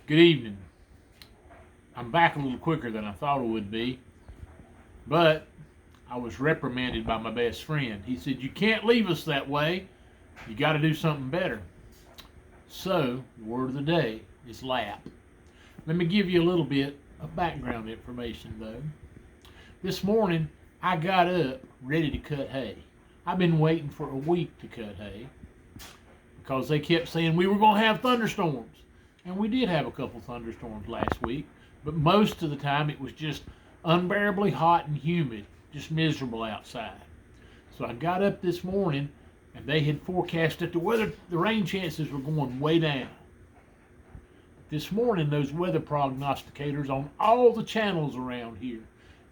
Good evening. I'm back a little quicker than I thought it would be, but I was reprimanded by my best friend. He said, "You can't leave us that way. You got to do something better." So, the word of the day is lap. Let me give you a little bit of background information, though. This morning, I got up ready to cut hay. I've been waiting for a week to cut hay because they kept saying we were going to have thunderstorms. And we did have a couple thunderstorms last week, but most of the time it was just unbearably hot and humid, just miserable outside. So I got up this morning and they had forecasted the rain chances were going way down. This morning, those weather prognosticators on all the channels around here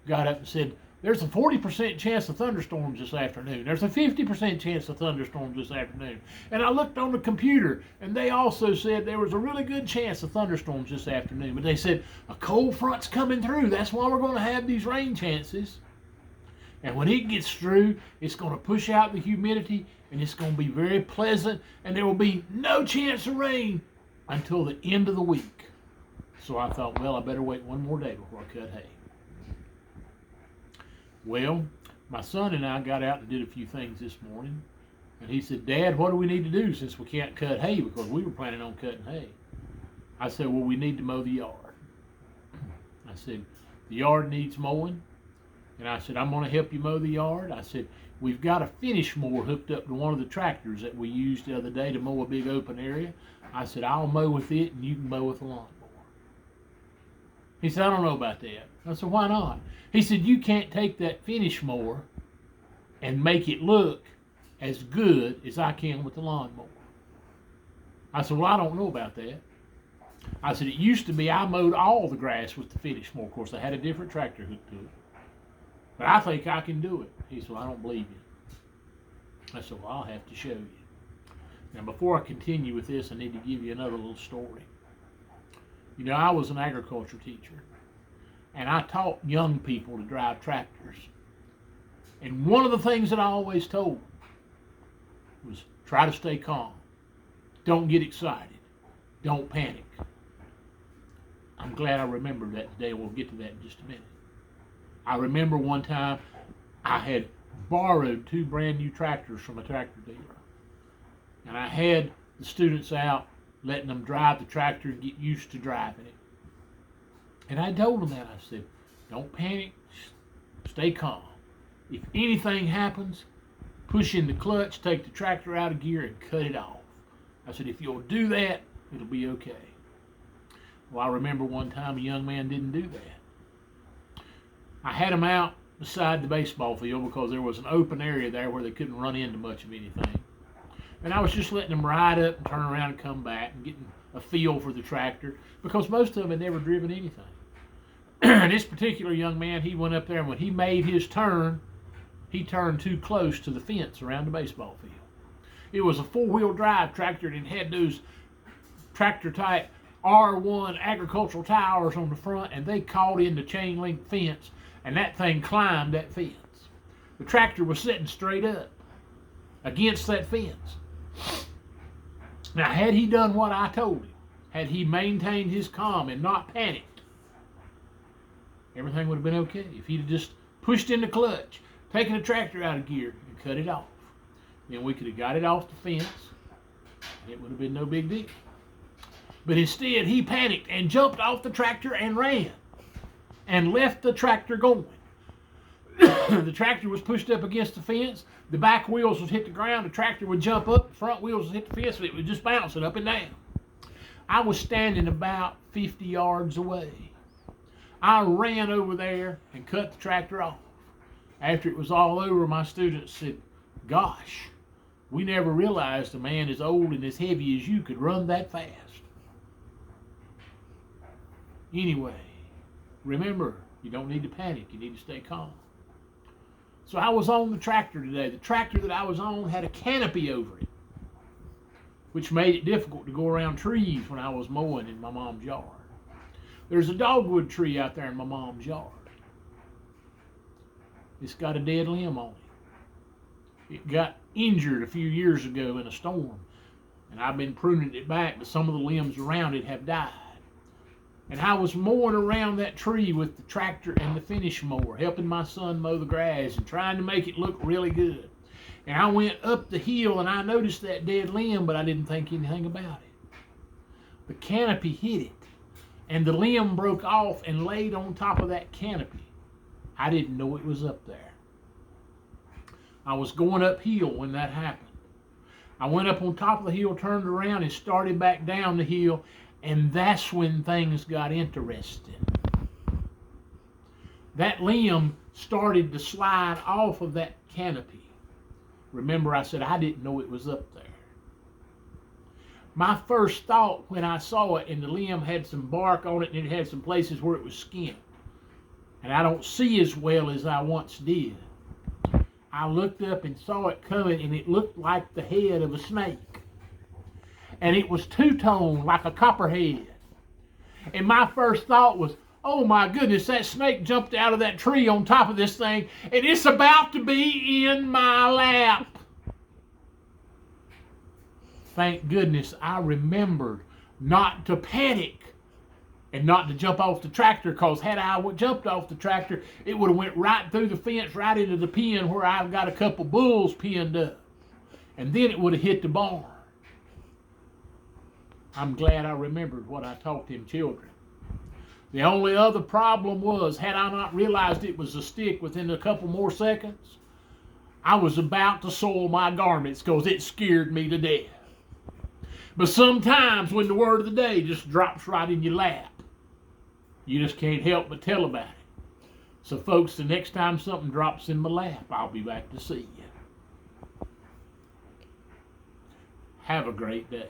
got up and said, there's a 40% chance of thunderstorms this afternoon. There's a 50% chance of thunderstorms this afternoon. And I looked on the computer, and they also said there was a really good chance of thunderstorms this afternoon. But they said, a cold front's coming through. That's why we're going to have these rain chances. And when it gets through, it's going to push out the humidity, and it's going to be very pleasant, and there will be no chance of rain until the end of the week. So I thought, well, I better wait one more day before I cut hay. Well, my son and I got out and did a few things this morning. And he said, "Dad, what do we need to do since we can't cut hay?" Because we were planning on cutting hay. I said, "Well, we need to mow the yard." I said, "The yard needs mowing." And I said, "I'm going to help you mow the yard." I said, "We've got a finish mower hooked up to one of the tractors that we used the other day to mow a big open area." I said, "I'll mow with it and you can mow with the lawnmower." He said, "I don't know about that." I said, "Why not?" He said, "You can't take that finish mower and make it look as good as I can with the lawnmower." I said, "Well, I don't know about that." I said, "It used to be I mowed all the grass with the finish mower. Of course, I had a different tractor hooked to it. But I think I can do it." He said, "Well, I don't believe you." I said, "Well, I'll have to show you." Now, before I continue with this, I need to give you another little story. You know, I was an agriculture teacher, and I taught young people to drive tractors. And one of the things that I always told them was try to stay calm. Don't get excited. Don't panic. I'm glad I remembered that today. We'll get to that in just a minute. I remember one time I had borrowed 2 brand new tractors from a tractor dealer. And I had the students out letting them drive the tractor and get used to driving it. And I told them that. I said, don't panic, stay calm. If anything happens, push in the clutch, take the tractor out of gear, and cut it off. I said, if you'll do that, it'll be okay. Well, I remember one time a young man didn't do that. I had him out beside the baseball field because there was an open area there where they couldn't run into much of anything. And I was just letting them ride up and turn around and come back and getting a feel for the tractor because most of them had never driven anything. And this particular young man, he went up there, and when he made his turn, he turned too close to the fence around the baseball field. It was a 4-wheel drive tractor, and it had those tractor type R1 agricultural towers on the front, and they caught in the chain link fence, and that thing climbed that fence. The tractor was sitting straight up against that fence. Now, had he done what I told him, had he maintained his calm and not panicked, everything would have been okay. If he'd have just pushed in the clutch, taken the tractor out of gear, and cut it off, then we could have got it off the fence, and it would have been no big deal. But instead, he panicked and jumped off the tractor and ran and left the tractor going. The tractor was pushed up against the fence. The back wheels would hit the ground. The tractor would jump up. The front wheels would hit the fence. It would just bounce it up and down. I was standing about 50 yards away. I ran over there and cut the tractor off. After it was all over, my students said, "Gosh, we never realized a man as old and as heavy as you could run that fast." Anyway, remember, you don't need to panic. You need to stay calm. So I was on the tractor today. The tractor that I was on had a canopy over it, which made it difficult to go around trees when I was mowing in my mom's yard. There's a dogwood tree out there in my mom's yard. It's got a dead limb on it. It got injured a few years ago in a storm, and I've been pruning it back, but some of the limbs around it have died. And I was mowing around that tree with the tractor and the finish mower, helping my son mow the grass and trying to make it look really good. And I went up the hill and I noticed that dead limb, but I didn't think anything about it. The canopy hit it, and the limb broke off and laid on top of that canopy. I didn't know it was up there. I was going uphill when that happened. I went up on top of the hill, turned around, and started back down the hill, and that's when things got interesting. That limb started to slide off of that canopy. Remember, I said I didn't know it was up there. My first thought when I saw it, and the limb had some bark on it, and it had some places where it was skinned, and I don't see as well as I once did. I looked up and saw it coming, and it looked like the head of a snake. And it was two-toned, like a copperhead. And my first thought was, oh my goodness, that snake jumped out of that tree on top of this thing, and it's about to be in my lap. Thank goodness I remembered not to panic and not to jump off the tractor, because had I jumped off the tractor, it would have went right through the fence, right into the pen where I've got a couple bulls penned up. And then it would have hit the barn. I'm glad I remembered what I taught them children. The only other problem was, had I not realized it was a stick within a couple more seconds, I was about to soil my garments because it scared me to death. But sometimes when the word of the day just drops right in your lap, you just can't help but tell about it. So folks, the next time something drops in my lap, I'll be back to see you. Have a great day.